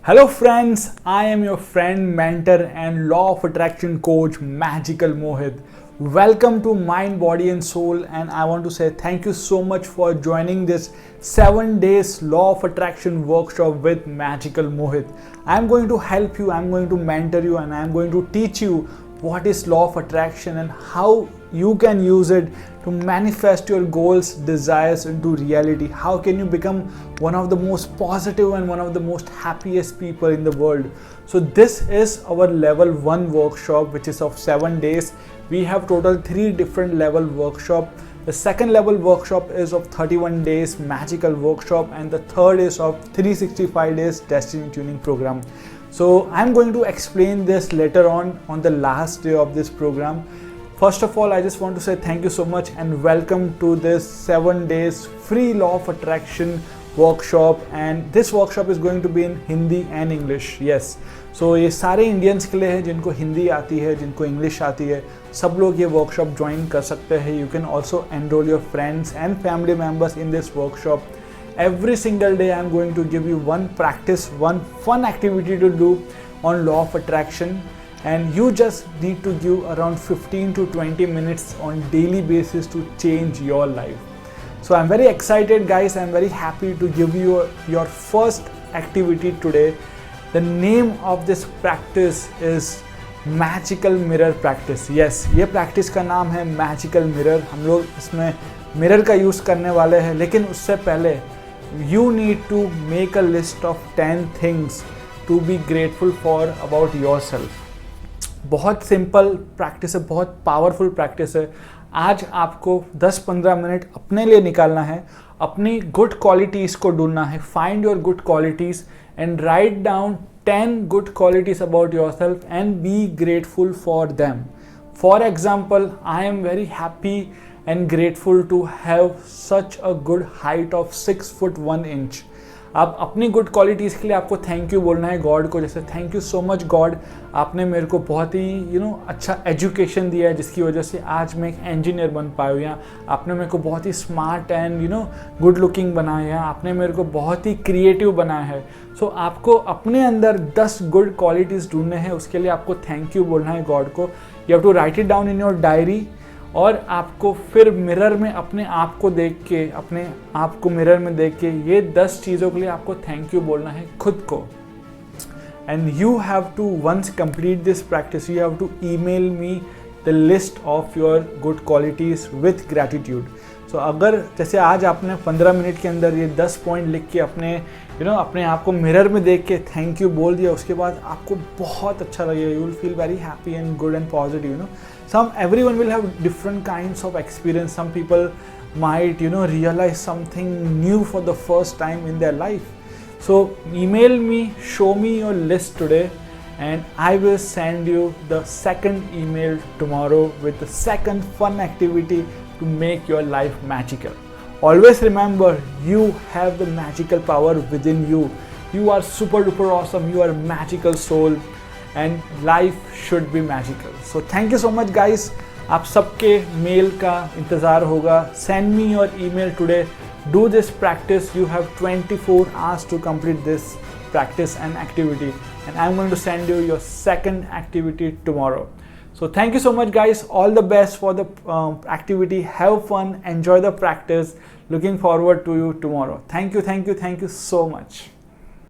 Hello friends, I am your friend, mentor and law of attraction coach Magical Mohit. Welcome to Mind, Body and Soul, and I want to say thank you so much for joining this 7 days law of attraction workshop with Magical Mohit. I am going to help you, I am going to mentor you, and I am going to teach you what is law of attraction and how you can use it to manifest your goals, desires into reality. How can you become one of the most positive and one of the most happiest people in the world? So this is our level 1 workshop, which is of 7 days. We have total 3 different level workshop. The second level workshop is of 31 days magical workshop, and the third is of 365 days destiny tuning program. So I'm going to explain this later on the last day of this program. First of all, I just want to say thank you so much and welcome to this 7 days free law of attraction workshop, and this workshop is going to be in Hindi and English. Yes, so ये सारे Indians के लिए है जिनको हिंदी आती है, जिनको English आती है, सब लोग ये वर्कशॉप ज्वाइन कर सकते हैं. You can also enroll your friends and family members in this workshop. Every single day I am going to give you one practice, one fun activity to do on law of attraction, and you just need to give around 15 to 20 minutes on daily basis to change your life. So I'm very excited guys, I'm very happy to give you your first activity today. The name of this practice is Magical Mirror Practice. Yes, ये practice का नाम है Magical Mirror. हम लोग इसमें mirror का use करने वाले हैं, लेकिन उससे पहले you need to make a list of 10 things to be grateful for about yourself. बहुत सिंपल प्रैक्टिस है, बहुत पावरफुल प्रैक्टिस है. आज आपको 10-15 मिनट अपने लिए निकालना है, अपनी गुड क्वालिटीज़ को ढूंढना है. Find your good qualities and write down 10 good qualities about your self and be grateful for them. For example, I am very happy and grateful to have such a good height of 6 foot 1 inch. आप अपनी good qualities के लिए आपको thank you बोलना है god को. जैसे thank you so much God, आपने मेरे को बहुत ही अच्छा एजुकेशन दिया है जिसकी वजह से आज मैं एक इंजीनियर बन पाया हूँ, या आपने मेरे को बहुत ही स्मार्ट एंड गुड लुकिंग बनाया, या आपने मेरे को बहुत ही क्रिएटिव बनाया है. सो आपको अपने अंदर 10 गुड क्वालिटीज़ ढूंढने हैं, उसके लिए आपको थैंक यू बोलना है गॉड को. You have to write it down in your diary, और आपको फिर मिरर में अपने आप को देख के, अपने आप को मिरर में देख के ये 10 चीज़ों के लिए आपको थैंक यू बोलना है खुद को. And you have to once complete this practice, you have to email me the list of your good qualities with gratitude. So अगर जैसे आज आपने 15 मिनट के अंदर ये 10 पॉइंट लिख के अपने अपने आप को मिरर में देख के थैंक यू बोल दिया, उसके बाद आपको बहुत अच्छा लगेगा. You will feel very happy and good and positive. Everyone will have different kinds of experience. Some people might realize something new for the first time in their life. So email me, show me your list today, and I will send you the second email tomorrow with the second fun activity to make your life magical. Always remember, you have the magical power within you. You are super duper awesome. You are a magical soul. And life should be magical. So thank you so much guys. आप सबके mail का इंतज़ार होगा. Send me your email today. Do this practice. You have 24 hours to complete this practice and activity. And I'm going to send you your second activity tomorrow. So thank you so much guys. All the best for the activity. Have fun. Enjoy the practice. Looking forward to you tomorrow. Thank you, thank you, thank you so much.